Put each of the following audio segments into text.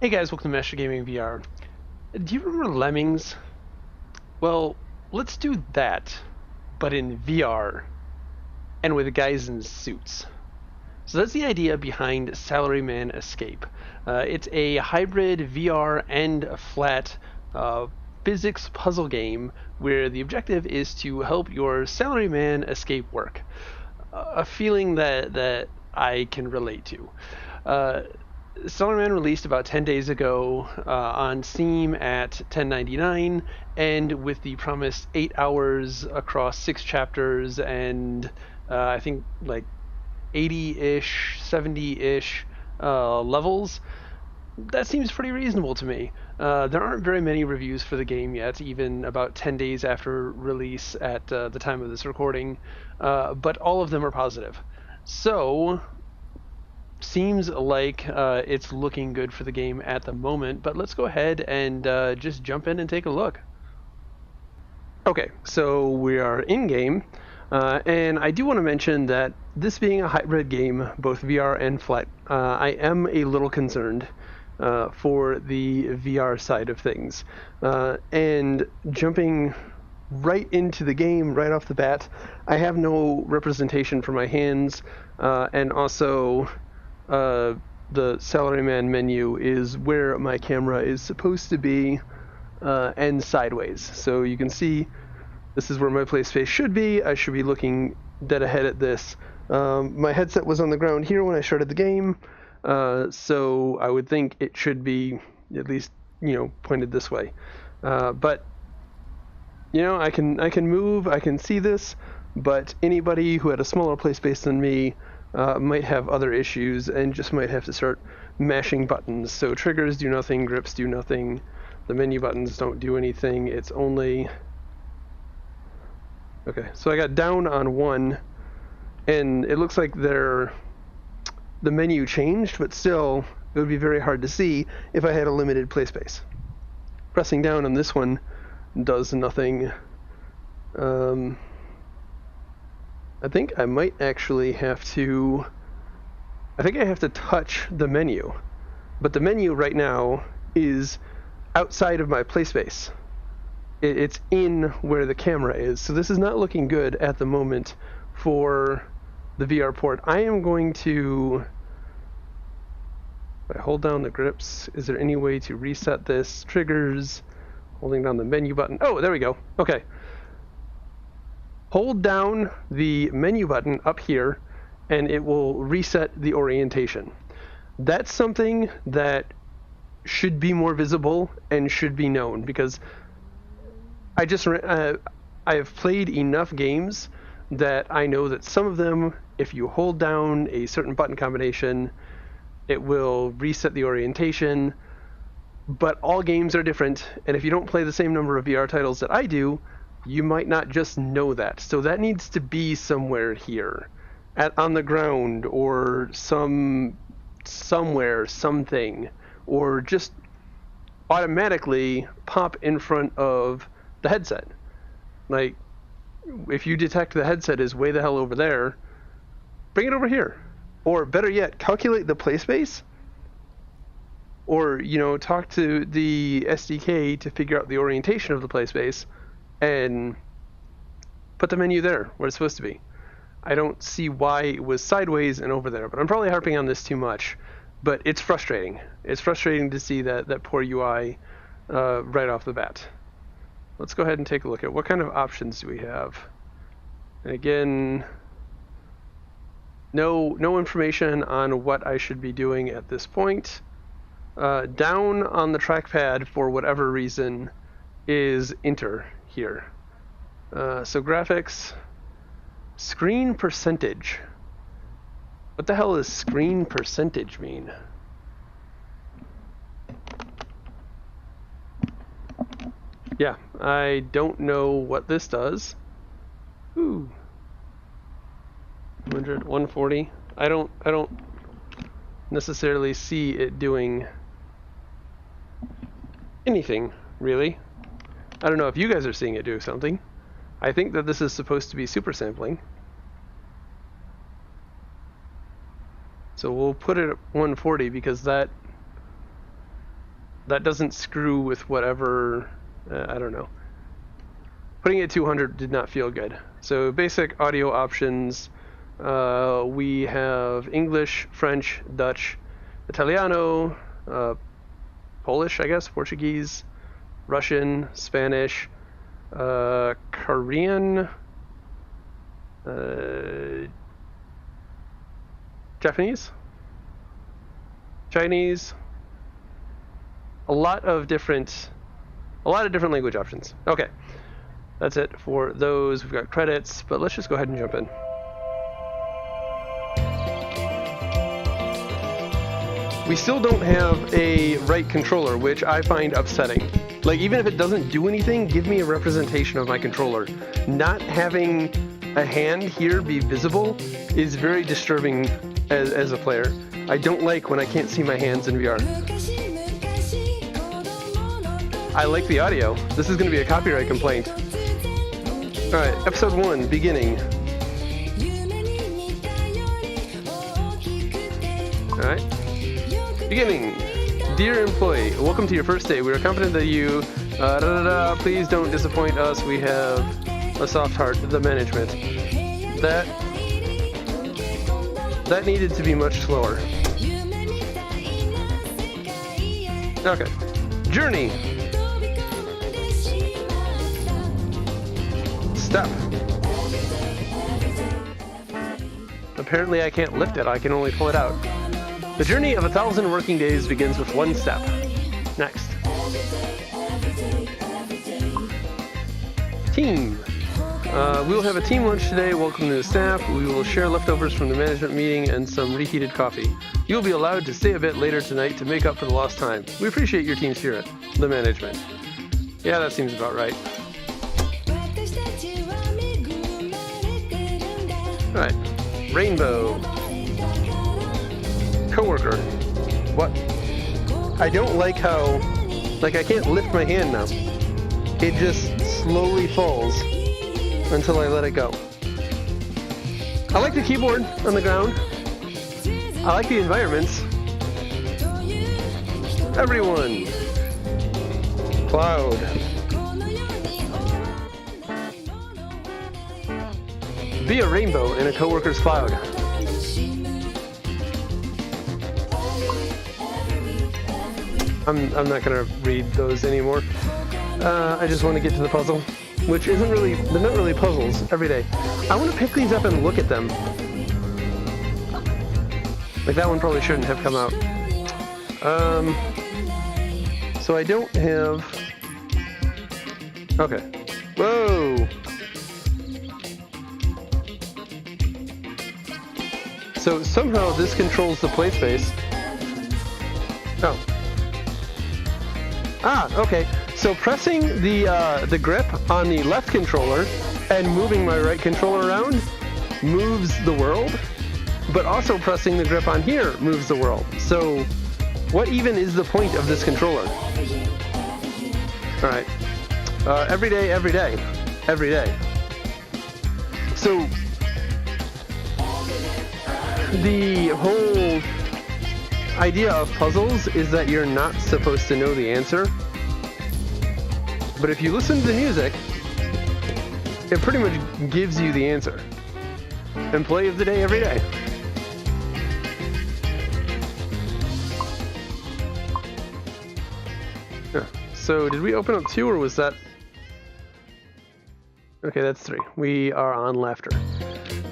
Hey guys, welcome to Master Gaming VR. Do you remember Lemmings? Well, let's do that, but in VR, and with guys in suits. So that's the idea behind Salaryman Escape. It's a hybrid VR and a flat physics puzzle game where the objective is to help your salaryman escape work. A feeling that I can relate to. Salaryman released about 10 days ago on Steam at $10.99, and with the promised 8 hours across 6 chapters and I think like 80-ish, 70-ish levels, that seems pretty reasonable to me. There aren't very many reviews for the game yet, even about 10 days after release at the time of this recording, but all of them are positive. So, seems like it's looking good for the game at the moment, but let's go ahead and just jump in and take a look. Okay, so we are in-game, and I do want to mention that this being a hybrid game, both VR and flat, I am a little concerned for the VR side of things. And jumping right into the game right off the bat, I have no representation for my hands, and also the Salaryman menu is where my camera is supposed to be, and sideways. So you can see this is where my play space should be. I should be looking dead ahead at this. My headset was on the ground here when I started the game, so I would think it should be at least, pointed this way. But I can move, I can see this, but anybody who had a smaller play space than me might have other issues and just might have to start mashing buttons. So triggers do nothing, grips do nothing, the menu buttons don't do anything. It's only... Okay, so I got down on one, and it looks like the menu changed, but still, it would be very hard to see if I had a limited play space. Pressing down on this one does nothing. I think I might actually have to... I think I have to touch the menu, but the menu right now is outside of my play space. It's in where the camera is, so this is not looking good at the moment for the VR port. I am going to... If I hold down the grips, is there any way to reset this? Triggers, holding down the menu button. Oh, there we go. Okay. Hold down the menu button up here, and it will reset the orientation. That's something that should be more visible and should be known, because I have played enough games that I know that some of them, if you hold down a certain button combination, it will reset the orientation. But all games are different, and if you don't play the same number of VR titles that I do, you might not just know that. So that needs to be somewhere here, on the ground, or somewhere, something, or just automatically pop in front of the headset. Like, if you detect the headset is way the hell over there, bring it over here. Or better yet, calculate the play space, or talk to the SDK to figure out the orientation of the play space and put the menu there where it's supposed to be. I don't see why it was sideways and over there, but I'm probably harping on this too much. But it's frustrating. It's frustrating to see that poor UI right off the bat. Let's go ahead and take a look at what kind of options do we have. And again, no information on what I should be doing at this point. Down on the trackpad, for whatever reason, is enter here. So graphics, screen percentage. What the hell does screen percentage mean? Yeah, I don't know what this does. Ooh. 100, 140. I don't necessarily see it doing anything, really. I don't know if you guys are seeing it do something. I think that this is supposed to be super sampling. So we'll put it at 140 because that that doesn't screw with whatever, I don't know. Putting it at 200 did not feel good. So basic audio options, we have English, French, Dutch, Italiano, Polish, I guess, Portuguese, Russian, Spanish, Korean, Japanese, Chinese, a lot of different language options. Okay, that's it for those. We've got credits, but let's just go ahead and jump in. We still don't have a right controller, which I find upsetting. Like, even if it doesn't do anything, give me a representation of my controller. Not having a hand here be visible is very disturbing as a player. I don't like when I can't see my hands in VR. I like the audio. This is going to be a copyright complaint. Alright, episode 1, beginning. Alright. Beginning. Dear employee, welcome to your first day. We are confident that you... please don't disappoint us. We have a soft heart. The management. That needed to be much slower. Okay. Journey. Step. Apparently I can't lift it. I can only pull it out. The journey of 1,000 working days begins with one step. Next. Team. We will have a team lunch today. Welcome to the staff. We will share leftovers from the management meeting and some reheated coffee. You will be allowed to stay a bit later tonight to make up for the lost time. We appreciate your team spirit. The management. Yeah, that seems about right. Alright. Rainbow. Coworker. What? I don't like how... Like, I can't lift my hand now. It just slowly falls until I let it go. I like the keyboard on the ground. I like the environments. Everyone. Cloud. Be a rainbow in a coworker's cloud. I'm not gonna read those anymore. I just want to get to the puzzle, which isn't really, they're not really puzzles every day. I want to pick these up and look at them. Like, that one probably shouldn't have come out. So I don't have... Okay. Whoa! So somehow this controls the play space. Oh. Ah, okay. So pressing the grip on the left controller and moving my right controller around moves the world, but also pressing the grip on here moves the world. So what even is the point of this controller? All right. Every day, every day, every day. So the whole idea of puzzles is that you're not supposed to know the answer. But if you listen to the music, it pretty much gives you the answer. And play of the day every day. Yeah. So did we open up 2 or was that... Okay, that's 3. We are on laughter.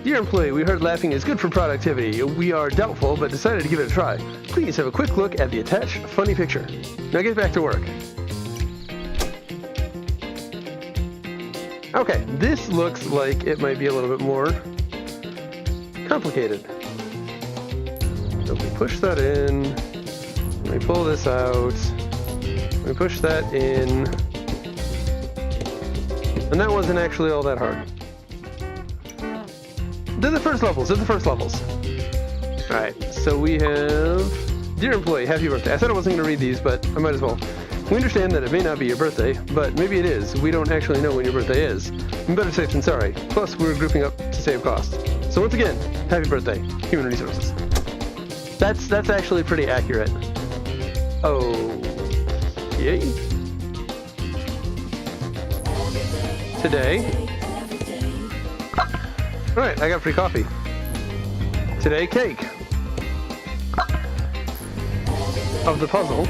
Dear employee, we heard laughing is good for productivity. We are doubtful, but decided to give it a try. Please have a quick look at the attached funny picture. Now get back to work. Okay, this looks like it might be a little bit more complicated. So if we push that in, let me pull this out, let me push that in, and that wasn't actually all that hard. They're the first levels, Alright, so we have... Dear employee, happy birthday. I said I wasn't going to read these, but I might as well. We understand that it may not be your birthday, but maybe it is. We don't actually know when your birthday is. Better safe than sorry. Plus, we're grouping up to save cost. So once again, happy birthday, Human Resources. That's actually pretty accurate. Okay. Today. Alright, I got free coffee. Today, cake. Of the puzzle.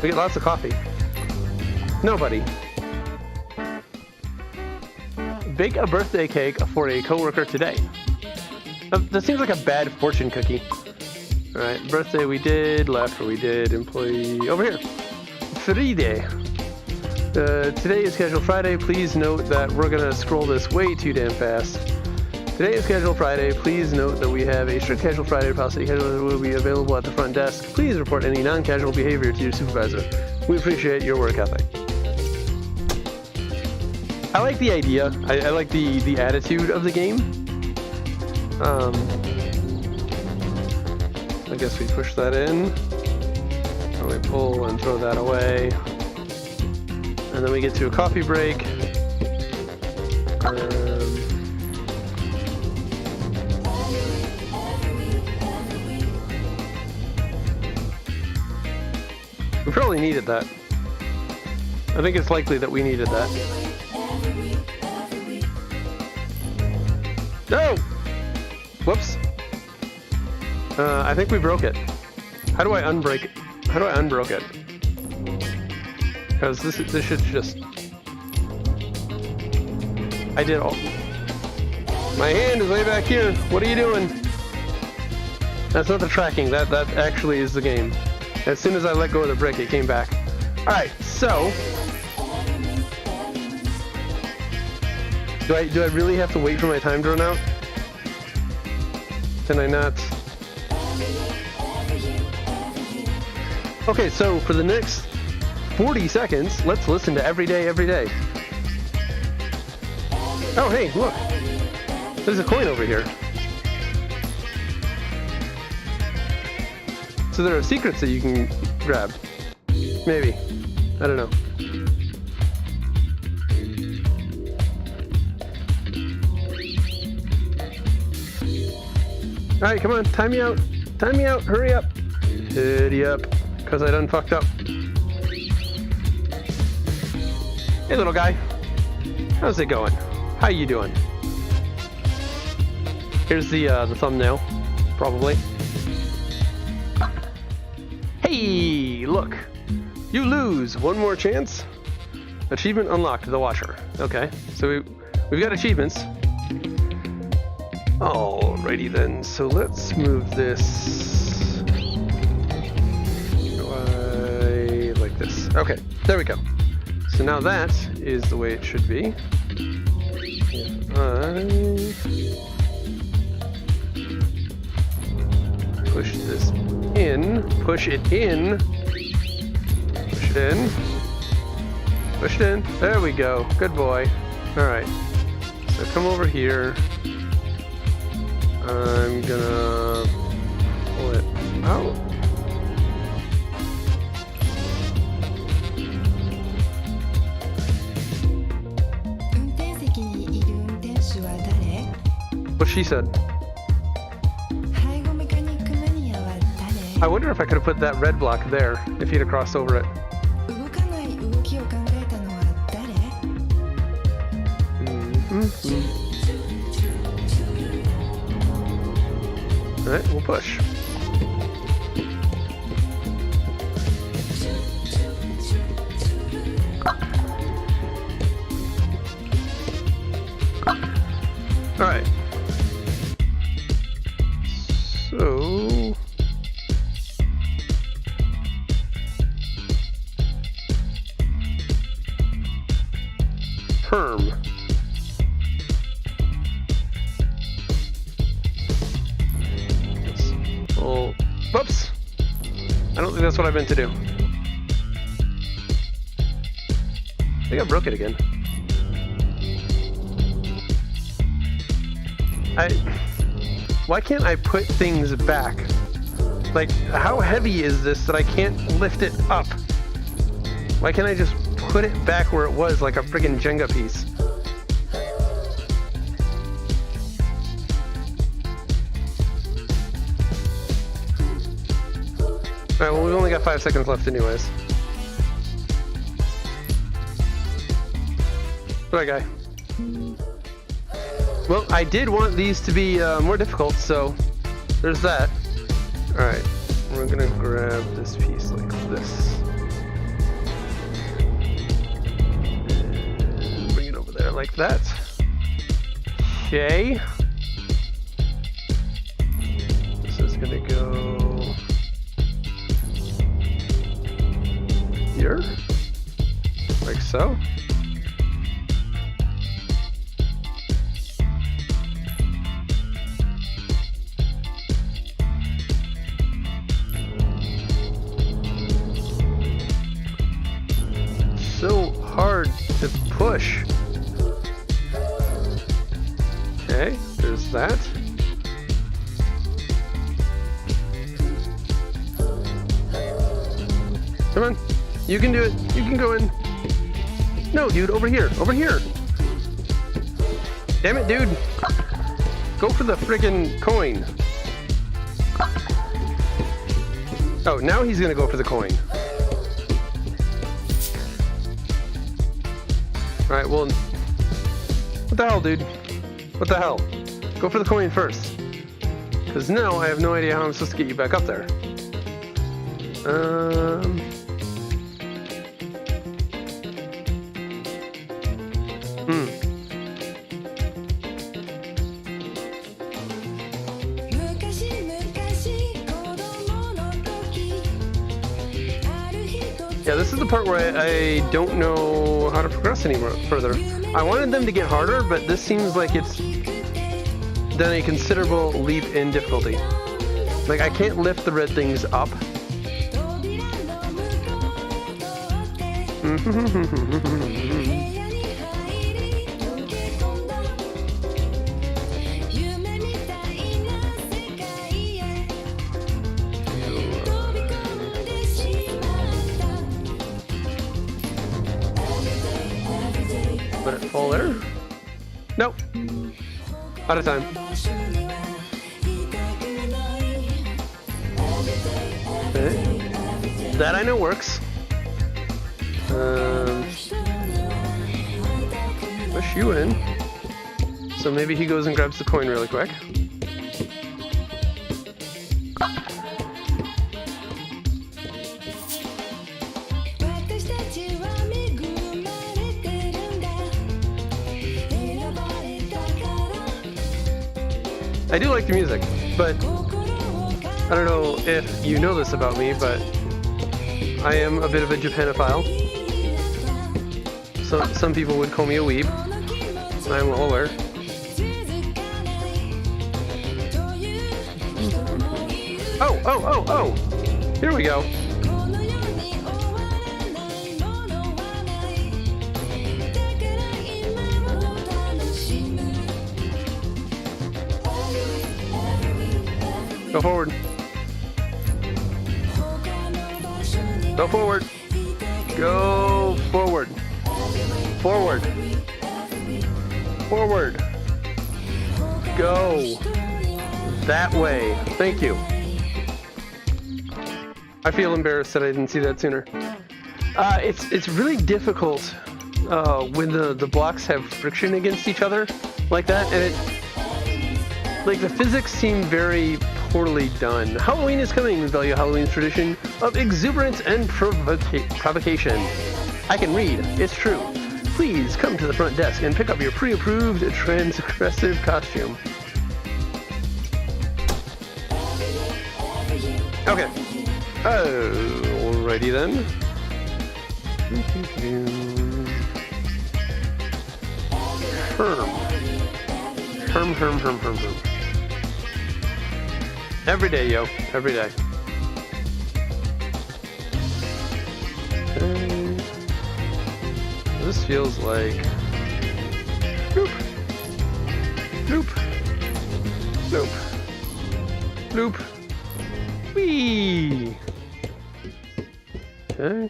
We get lots of coffee. Nobody. Bake a birthday cake for a coworker today. That seems like a bad fortune cookie. Alright, birthday we did, laughter we did, employee over here. Friday. Today is casual Friday. Please note that we're gonna scroll this way too damn fast. Today is casual Friday. Please note that we have a strict casual Friday policy. Casual will be available at the front desk. Please report any non-casual behavior to your supervisor. We appreciate your work ethic. I like the idea. I like the attitude of the game. I guess we push that in. And we pull and throw that away. And then we get to a coffee break. We probably needed that. I think it's likely that we needed that. No! Whoops. I think we broke it. How do I unbreak it? How do I unbroke it? Because this should just... I did all... My hand is way back here. What are you doing? That's not the tracking. That actually is the game. As soon as I let go of the brick, it came back. Alright, so... Do I really have to wait for my time to run out? Can I not? Okay, so for the next 40 seconds, let's listen to Every Day, Every Day. Oh, hey, look. There's a coin over here. So there are secrets that you can grab. Maybe. I don't know. Alright, come on, time me out. Time me out, hurry up. Hurry up, because I done fucked up. Hey little guy. How's it going? How you doing? Here's the thumbnail, probably. Hey, look. You lose. One more chance. Achievement unlocked, the washer. Okay, so we've got achievements. Alrighty then, so let's move this like this. Okay, there we go. So now that is the way it should be. If I push this in, push it in, push it in, push it in. There we go. Good boy. Alright, so come over here. I'm gonna pull it out. What she said. I wonder if I could have put that red block there if he'd have crossed over it. Alright, we'll push. Alright. So... Perm. Oh, whoops! I don't think that's what I meant to do. I think I broke it again. Why can't I put things back? Like, how heavy is this that I can't lift it up? Why can't I just put it back where it was like a friggin' Jenga piece? Alright, well, we've only got 5 seconds left anyways. Bye, guy. Well, I did want these to be more difficult, so there's that. Alright, we're gonna grab this piece like this. And bring it over there like that. Okay. This is gonna go here, like so. So hard to push. Okay, there's that. Come on, you can do it. You can go in. No, dude, over here, over here. Damn it, dude. Go for the friggin' coin. Oh, now he's gonna go for the coin. Alright, well, what the hell, dude? What the hell? Go for the coin first. Because now I have no idea how I'm supposed to get you back up there. Yeah, this is the part where I don't know how to progress any further. I wanted them to get harder, but this seems like it's done a considerable leap in difficulty. Like, I can't lift the red things up. Let it fall there. Nope. Out of time. Okay. That I know works. Push you in. So maybe he goes and grabs the coin really quick. I do like the music, but I don't know if you know this about me, but I am a bit of a Japanophile. So some people would call me a weeb. I'm well aware. Oh! Here we go. Go forward. Go forward. Go forward. Forward. Forward. Go. That way. Thank you. I feel embarrassed that I didn't see that sooner. It's really difficult when the blocks have friction against each other like that, and like the physics seem very poorly done. Halloween is coming. We value Halloween's tradition of exuberance and provocation. I can read. It's true. Please come to the front desk and pick up your pre-approved transgressive costume. Okay. Alrighty then. Herm. Every day, yo. Every day. Okay. This feels like... Bloop. Bloop. Bloop. Bloop. Whee! Okay.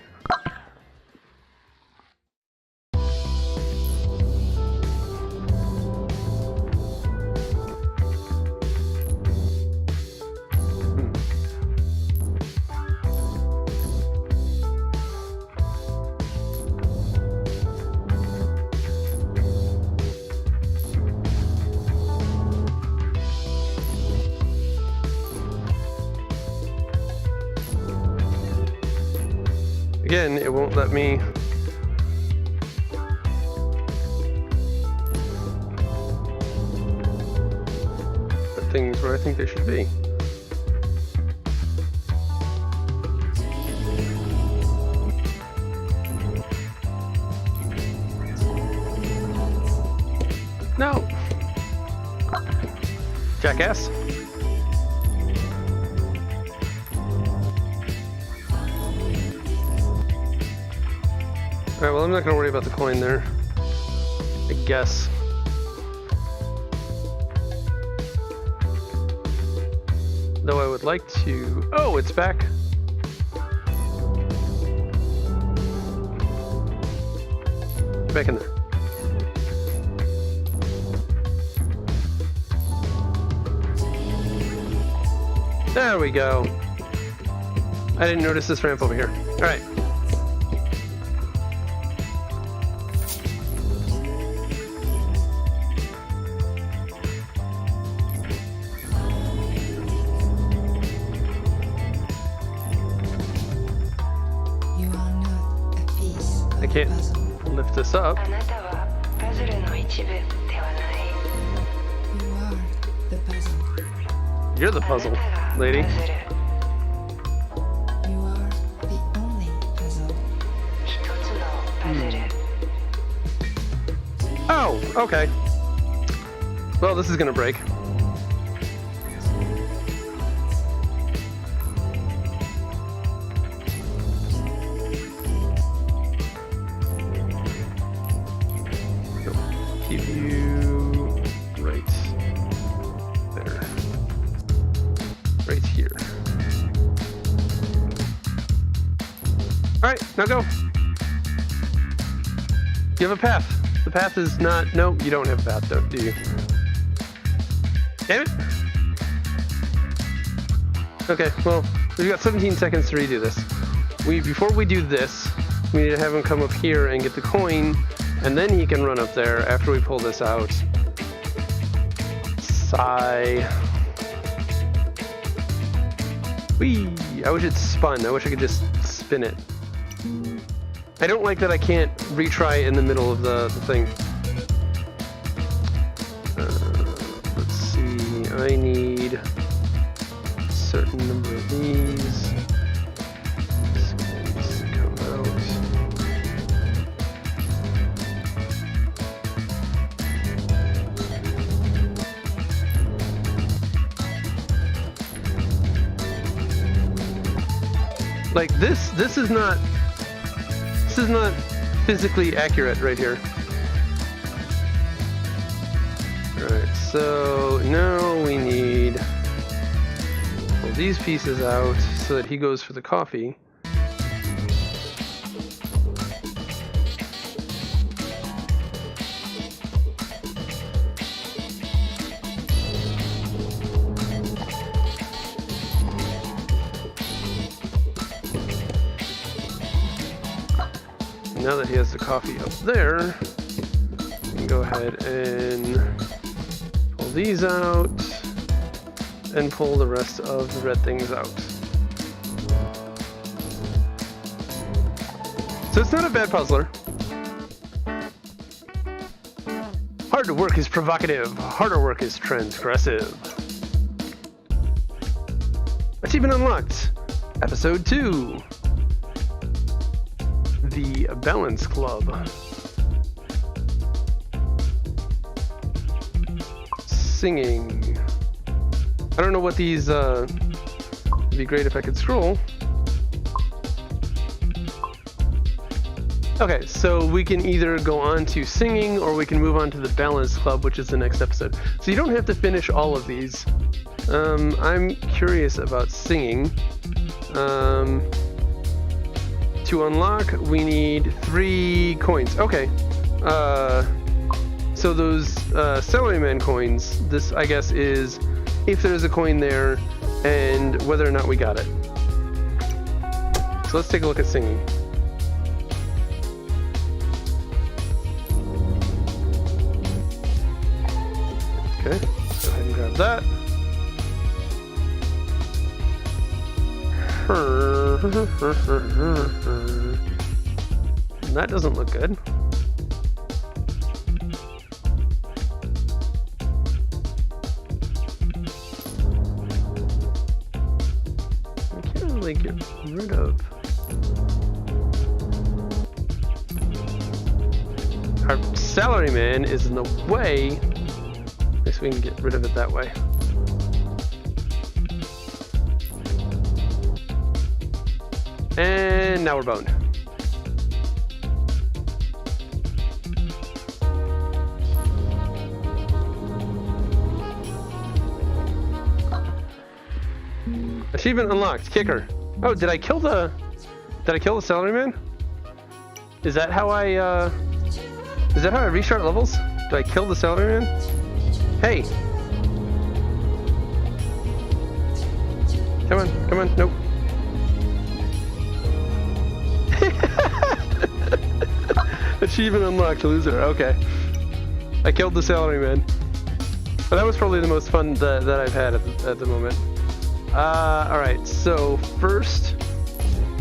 again, it won't let me. Put things where I think they should be. No! Jackass. Alright, well, I'm not going to worry about the coin there. I guess. Though I would like to... Oh, it's back. Back in there. There we go. I didn't notice this ramp over here. Alright. I can't lift this up. You are the puzzle. You're the puzzle, lady. You are the only puzzle. Oh, okay. Well, this is gonna break. Keep you right there. Right here. Alright, now go. You have a path. The path is not... No, you don't have a path, though, do you? Damn it! Okay, well, we've got 17 seconds to redo this. Before we do this, we need to have him come up here and get the coin, and then he can run up there after we pull this out. Sigh. Whee! I wish it spun. I wish I could just spin it. I don't like that I can't retry in the middle of the thing. Let's see. I need a certain number of these. So these come out. Like this is not physically accurate right here. Alright, so now we need to pull these pieces out so that he goes for the coffee. Now that he has the coffee up there, we can go ahead and pull these out and pull the rest of the red things out. So it's not a bad puzzler. Hard work is provocative, harder work is transgressive. Achievement unlocked, episode 2. The Balance Club. Singing. I don't know what these, it'd be great if I could scroll. Okay, so we can either go on to singing or we can move on to the Balance Club, which is the next episode. So you don't have to finish all of these. I'm curious about singing. To unlock, we need 3 coins. Okay. So those Salaryman coins, this I guess is if there's a coin there and whether or not we got it. So let's take a look at singing. Okay, go ahead and grab that. Her. That doesn't look good. I can't really get rid of our salaryman is in the way. I guess we can get rid of it that way. And now we're boned. Achievement unlocked. Kicker. Oh, did I kill the salaryman? Is that how I restart levels? Do I kill the salaryman? Hey. Come on. Nope. Achievement unlocked, loser. Okay. I killed the salaryman. But that was probably the most fun that I've had at the moment. Alright, so first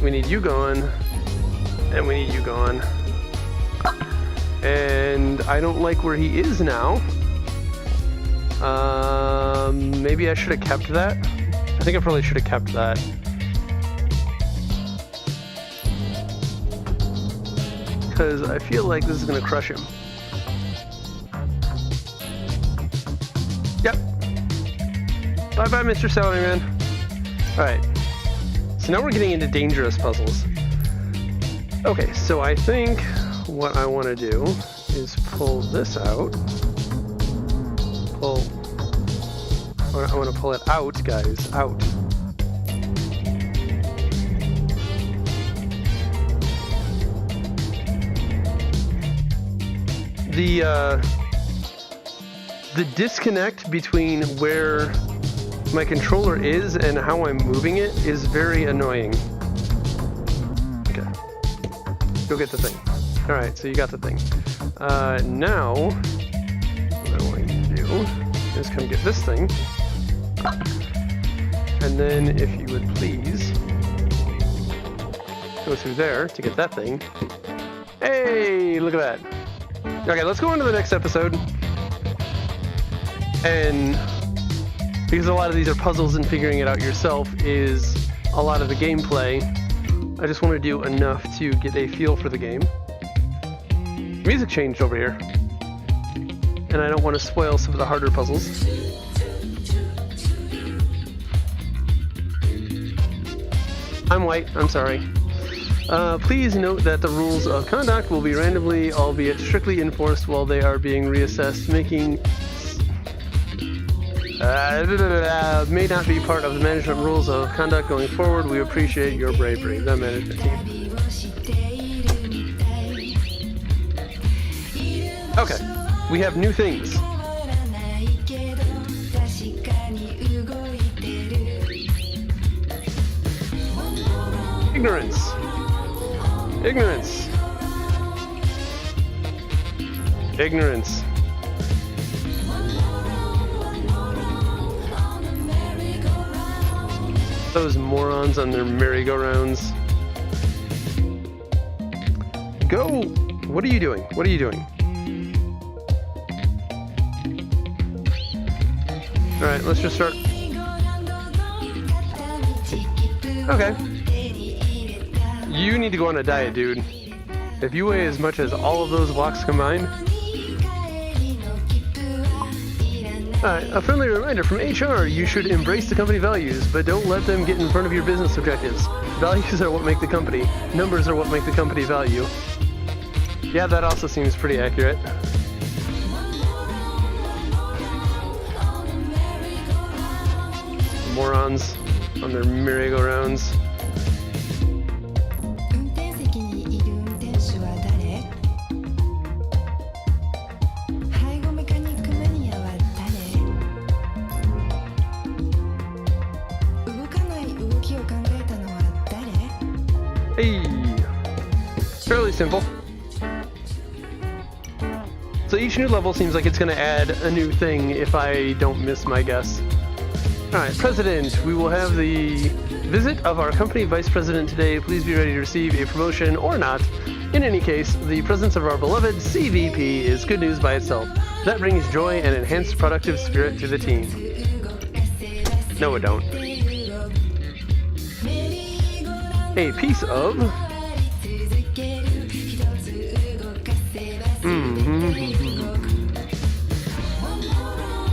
we need you gone, and we need you gone. And I don't like where he is now. Maybe I should have kept that. I think I probably should have kept that. Because I feel like this is going to crush him. Yep. Bye-bye, Mr. Salaryman. Alright. So now we're getting into dangerous puzzles. Okay, so I think what I want to do is pull this out. I want to pull it out, guys. Out. The disconnect between where my controller is and how I'm moving it is very annoying. Okay. Go get the thing. Alright, so you got the thing. Now, what I want you to do is come get this thing. And then, if you would please, go through there to get that thing. Hey, look at that. Okay, let's go on to the next episode. And because a lot of these are puzzles and figuring it out yourself is a lot of the gameplay, I just want to do enough to get a feel for the game. Music changed over here. And I don't want to spoil some of the harder puzzles. I'm white, I'm sorry. Please note that the rules of conduct will be randomly, albeit strictly enforced while they are being reassessed, making may not be part of the management rules of conduct going forward. We appreciate your bravery, the management team. Okay, we have new things. Ignorance. Ignorance. Ignorance. Those morons on their merry-go-rounds. Go! What are you doing? What are you doing? Alright, let's just start. Okay. You need to go on a diet, dude. If you weigh as much as all of those blocks combined. Alright, a friendly reminder from HR, you should embrace the company values, but don't let them get in front of your business objectives. Values are what make the company. Numbers are what make the company value. Yeah, that also seems pretty accurate. Morons on their merry-go-rounds. Hey! Fairly simple. So each new level seems like it's going to add a new thing if I don't miss my guess. Alright, President, we will have the visit of our company vice president today. Please be ready to receive a promotion or not. In any case, the presence of our beloved CVP is good news by itself. That brings joy and enhanced productive spirit to the team. No, it don't. A piece of...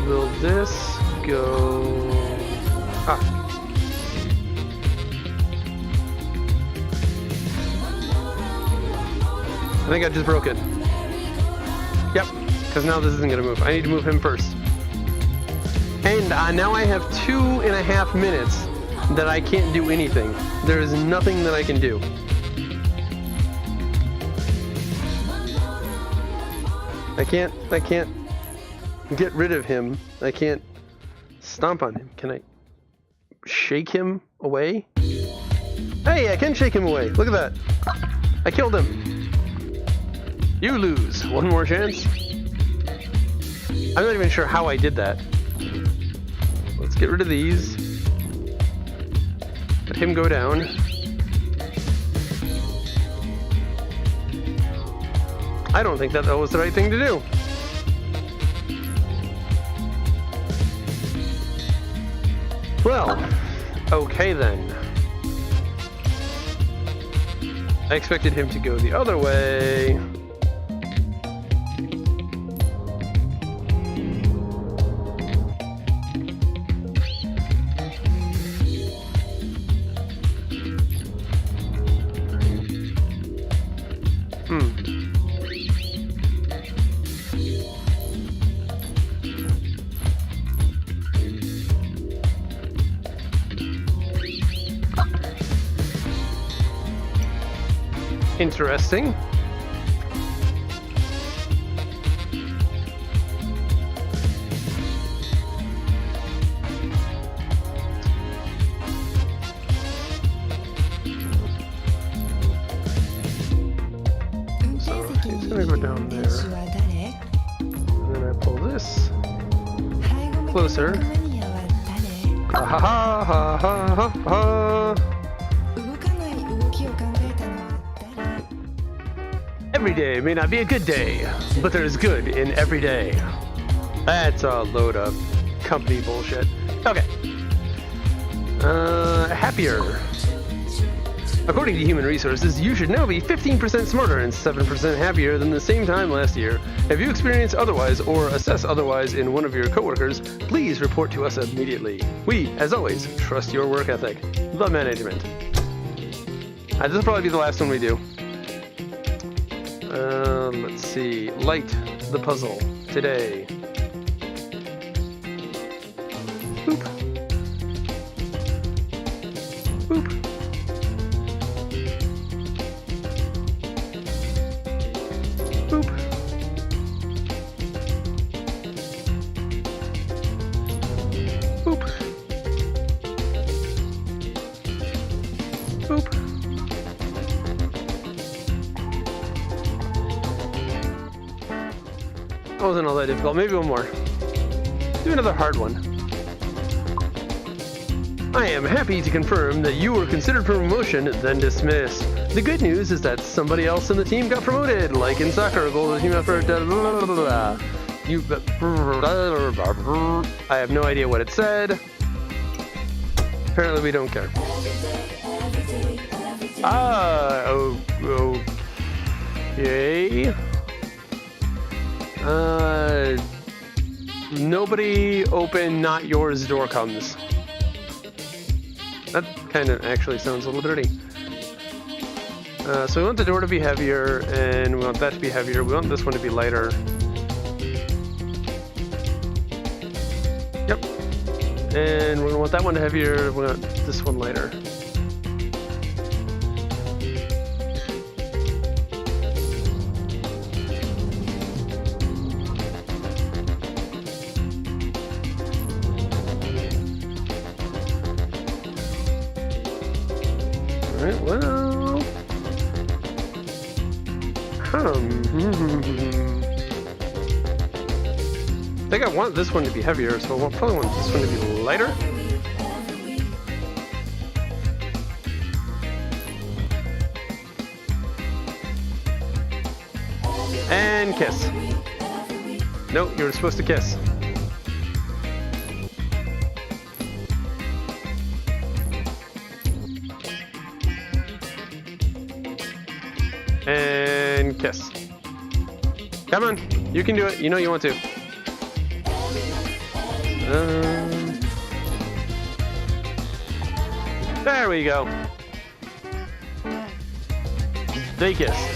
Will this go... Ah. I think I just broke it. Yep, because now this isn't going to move. I need to move him first. And now I have 2.5 minutes that I can't do anything. There is nothing that I can do. I can't get rid of him. I can't stomp on him. Can I shake him away? Hey, I can shake him away. Look at that. I killed him. You lose. One more chance. I'm not even sure how I did that. Let's get rid of these. Let him go down. I don't think that was the right thing to do. Well, okay then. I expected him to go the other way. Interesting. So he's gonna go down there. And then I pull this closer. Ha ha ha ha ha ha. Every day may not be a good day, but there's good in every day. That's a load of company bullshit. Okay. Happier. According to Human Resources, you should now be 15% smarter and 7% happier than the same time last year. If you experience otherwise or assess otherwise in one of your coworkers, please report to us immediately. We, as always, trust your work ethic. The management. This will probably be the last one we do. Let's see. Light the puzzle today. Boop. Boop. Boop. Boop. Boop. That wasn't all that difficult. Maybe one more. Do another hard one. I am happy to confirm that you were considered for promotion, then dismissed. The good news is that somebody else in the team got promoted, like in soccer, goal of the team effort. I have no idea what it said. Apparently, we don't care. Okay. Nobody open not yours door comes. That kind of actually sounds a little dirty. So we want the door to be heavier, and we want that to be heavier. We want this one to be lighter. Yep. And we're gonna want that one heavier. We want this one lighter. Alright, well... I think I want this one to be heavier, so I probably want this one to be lighter. And kiss. No, you were supposed to kiss. And kiss. Come on, you can do it. You know you want to. There we go. They kiss.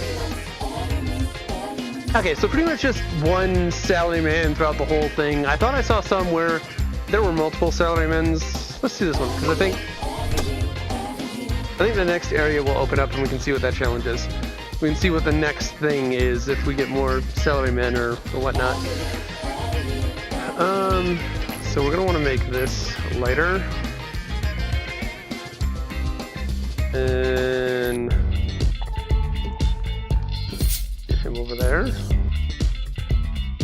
Okay, so pretty much just one salaryman throughout the whole thing. I thought I saw some where there were multiple salarymans. Let's do this one, because I think the next area will open up and we can see what that challenge is. We can see what the next thing is if we get more salarymen or whatnot. So we're gonna want to make this lighter. And get him over there.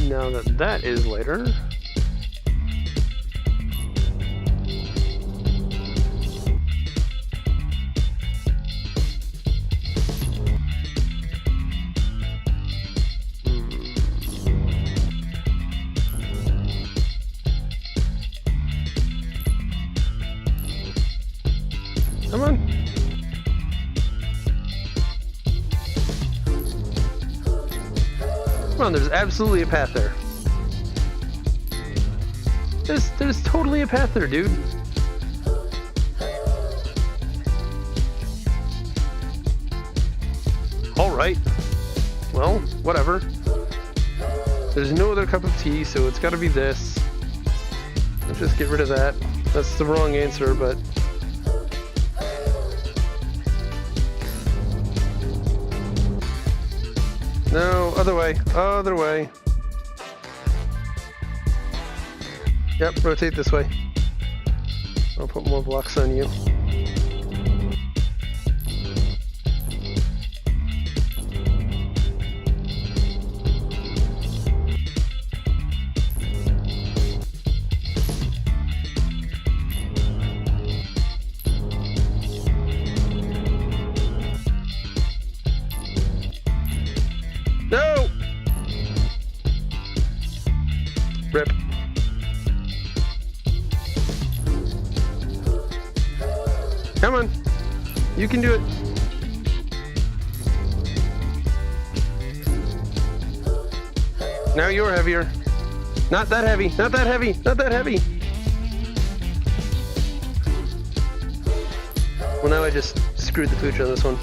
Now that that is lighter. Come on. Come on, there's absolutely a path there. There's totally a path there, dude. Alright. Well, whatever. There's no other cup of tea, so it's gotta be this. Let's just get rid of that. That's the wrong answer, but... No, other way, other way. Yep, rotate this way. I'll put more blocks on you. No! Rip. Come on. You can do it. Now you're heavier. Not that heavy. Not that heavy. Not that heavy. Well, now I just screwed the pooch on this one.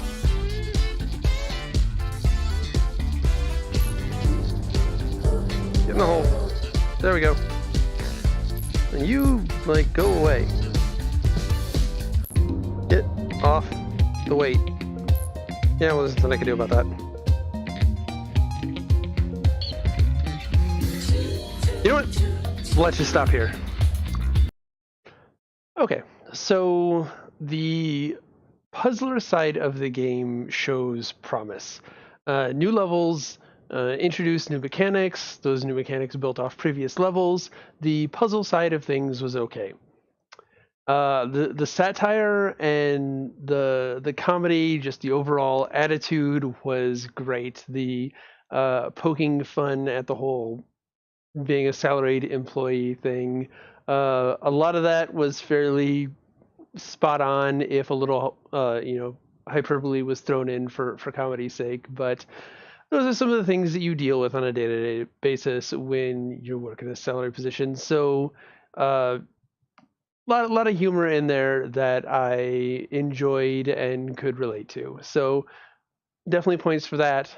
Get in the hole. There we go. And you, like, go away. Get off the weight. Yeah, well, there's nothing I can do about that. You know what? Let's just stop here. Okay, so the puzzler side of the game shows promise. New levels introduced new mechanics. Those new mechanics built off previous levels. The puzzle side of things was okay. The satire and the comedy, just the overall attitude was great. The poking fun at the whole being a salaried employee thing. A lot of that was fairly spot on, if a little hyperbole was thrown in for comedy's sake. But those are some of the things that you deal with on a day-to-day basis when you work in a salary position. So lot of humor in there that I enjoyed and could relate to. So definitely points for that.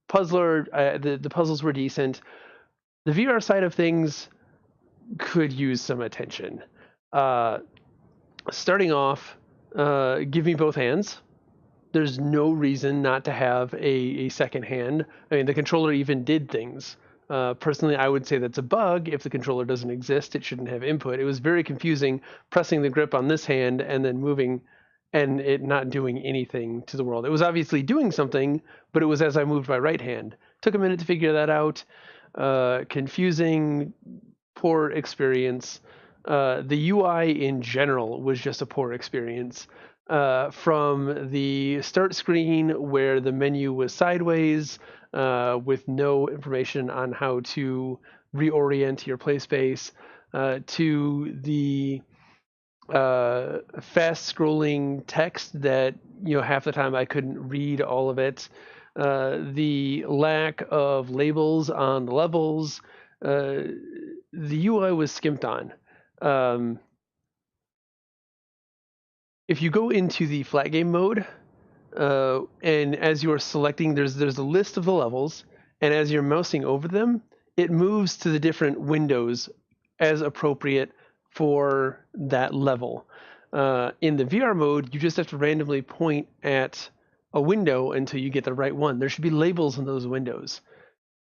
Puzzler, the puzzles were decent. The VR side of things could use some attention. Starting off, give me both hands. There's no reason not to have a second hand. I mean, the controller even did things. Personally, I would say that's a bug. If the controller doesn't exist, it shouldn't have input. It was very confusing pressing the grip on this hand and then moving and it not doing anything to the world. It was obviously doing something, but it was as I moved my right hand. Took a minute to figure that out. Confusing, poor experience. The UI in general was just a poor experience. from the start screen where the menu was sideways with no information on how to reorient your play space, to the fast scrolling text that half the time I couldn't read all of it, the lack of labels on the levels, the UI was skimped on. If you go into the flat game mode, and as you're selecting, there's a list of the levels, and as you're mousing over them, it moves to the different windows as appropriate for that level. In the VR mode, you just have to randomly point at a window until you get the right one. There should be labels in those windows,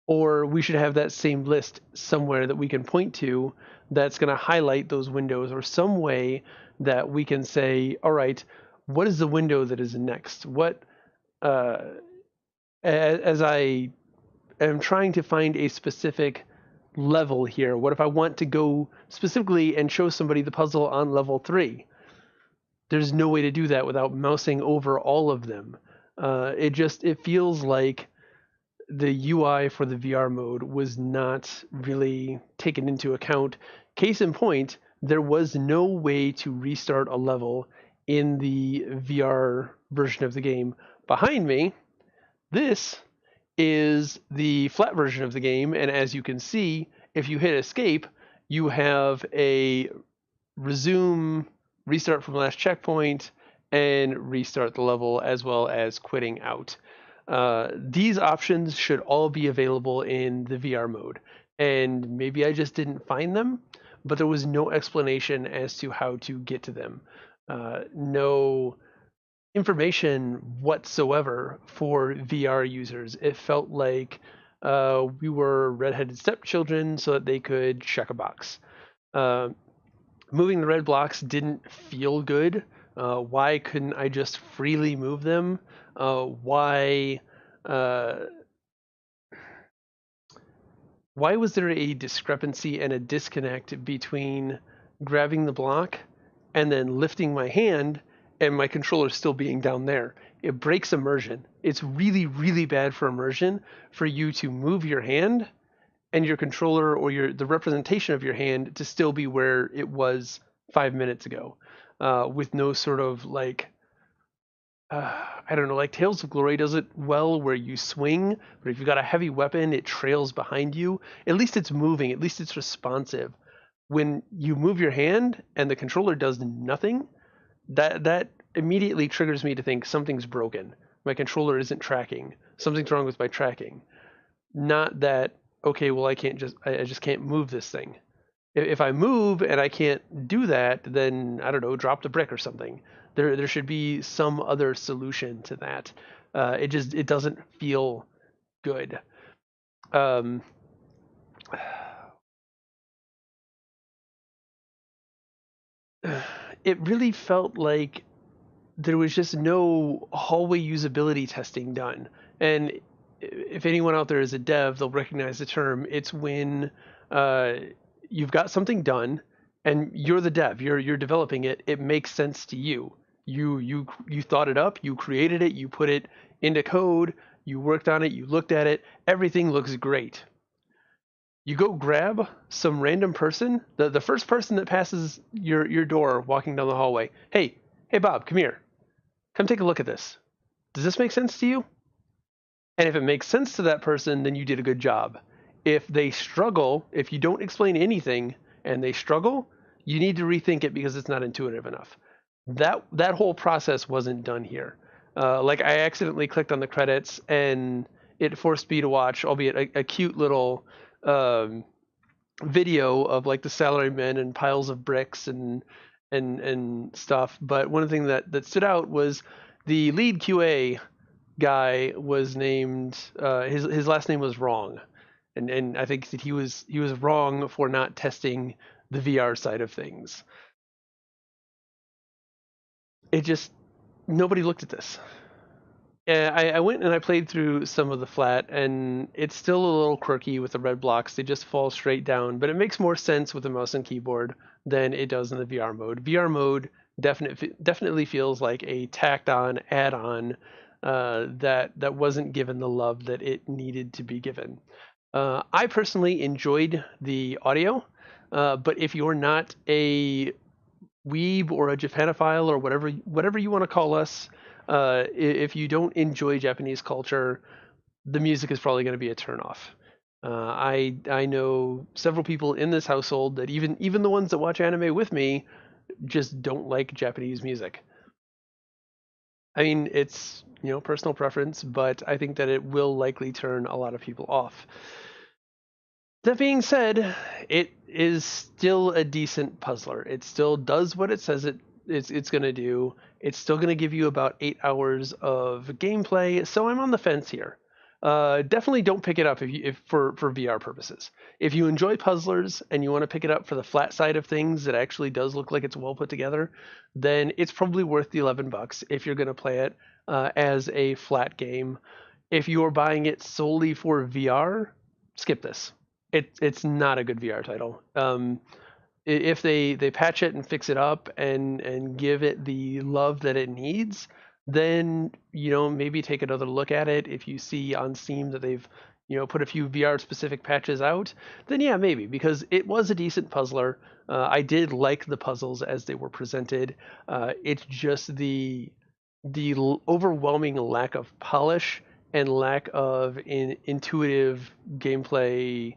or we should have that same list somewhere that we can point to that's going to highlight those windows, or some way that we can say, all right, what is the window that is next? What, as I am trying to find a specific level here, what if I want to go specifically and show somebody the puzzle on level 3? There's no way to do that without mousing over all of them. It feels like the UI for the VR mode was not really taken into account. Case in point, there was no way to restart a level in the VR version of the game. Behind me, this is the flat version of the game, and as you can see, if you hit escape, you have a resume, restart from last checkpoint, and restart the level, as well as quitting out. These options should all be available in the VR mode, and maybe I just didn't find them, but there was no explanation as to how to get to them. No information whatsoever for VR users. It felt like we were redheaded stepchildren so that they could check a box. Moving the red blocks didn't feel good. Why couldn't I just freely move them? Why was there a discrepancy and a disconnect between grabbing the block and then lifting my hand and my controller still being down there? It breaks immersion. It's really, really bad for immersion for you to move your hand and your controller or the representation of your hand to still be where it was 5 minutes ago, with no sort of I don't know, like Tales of Glory does it well where you swing, but if you've got a heavy weapon, it trails behind you. At least it's moving, at least it's responsive. When you move your hand and the controller does nothing, that immediately triggers me to think something's broken. My controller isn't tracking. Something's wrong with my tracking. Not that, okay, well, I just can't move this thing. If I move and I can't do that, then I don't know, drop the brick or something. There should be some other solution to that. It doesn't feel good. It really felt like there was just no hallway usability testing done. And if anyone out there is a dev, they'll recognize the term. It's when you've got something done and you're the dev, you're developing it. It makes sense to you. You thought it up, you created it, you put it into code, you worked on it, you looked at it, everything looks great. You go grab some random person, the first person that passes your door walking down the hallway. Hey, Bob, come here. Come take a look at this. Does this make sense to you? And if it makes sense to that person, then you did a good job. If they struggle, if you don't explain anything and they struggle, you need to rethink it because it's not intuitive enough. That whole process wasn't done here. Like I accidentally clicked on the credits and it forced me to watch, albeit a cute little video of like the salarymen and piles of bricks and stuff. But one thing that stood out was the lead QA guy was named his last name was wrong, and I think that he was wrong for not testing the VR side of things. It just nobody looked at this. I went and I played through some of the flat, and it's still a little quirky with the red blocks. They just fall straight down, but it makes more sense with the mouse and keyboard than it does in the VR mode. VR mode Definitely feels like a tacked on add-on that wasn't given the love that it needed to be given. I personally enjoyed the audio, but if you're not a weeb or a Japanophile or whatever you want to call us, if you don't enjoy Japanese culture, the music is probably going to be a turnoff. I know several people in this household that even the ones that watch anime with me just don't like Japanese music. I mean, it's personal preference, but I think that it will likely turn a lot of people off. That being said, it is still a decent puzzler. It still does what it says it's going to do. It's still going to give you about 8 hours of gameplay. So I'm on the fence here. Definitely don't pick it up if for VR purposes. If you enjoy puzzlers and you want to pick it up for the flat side of things that actually does look like it's well put together, then it's probably worth the $11 if you're going to play it as a flat game. If you're buying it solely for VR, skip this. It's not a good VR title. If they patch it and fix it up and give it the love that it needs, then maybe take another look at it. If you see on Steam that they've put a few VR specific patches out, then yeah, maybe, because it was a decent puzzler. I did like the puzzles as they were presented. It's just the overwhelming lack of polish and lack of intuitive gameplay,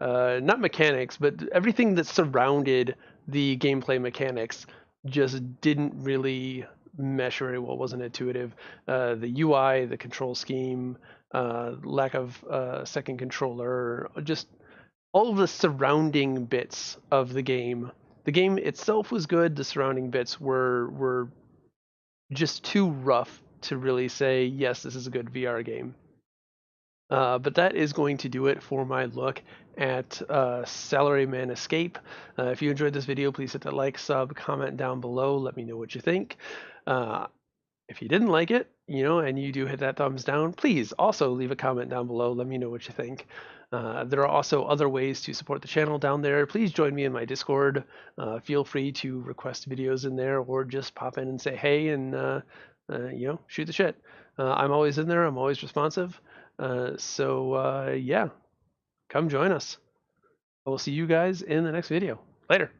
not mechanics, but everything that surrounded the gameplay mechanics just didn't really mesh very well. Wasn't intuitive. The UI, the control scheme, lack of second controller, just all of the surrounding bits of the game. The game itself was good. The surrounding bits were just too rough to really say yes, this is a good VR game. But that is going to do it for my look at Salaryman Escape. If you enjoyed this video, please hit that like, sub, comment down below. Let me know what you think. Uh, if you didn't like it, and you do hit that thumbs down, please also leave a comment down below. Let me know what you think. There are also other ways to support the channel down there. Please join me in my Discord. Feel free to request videos in there or just pop in and say hey and shoot the shit. I'm always in there. I'm always responsive. So yeah, come join us. I will see you guys in the next video. Later.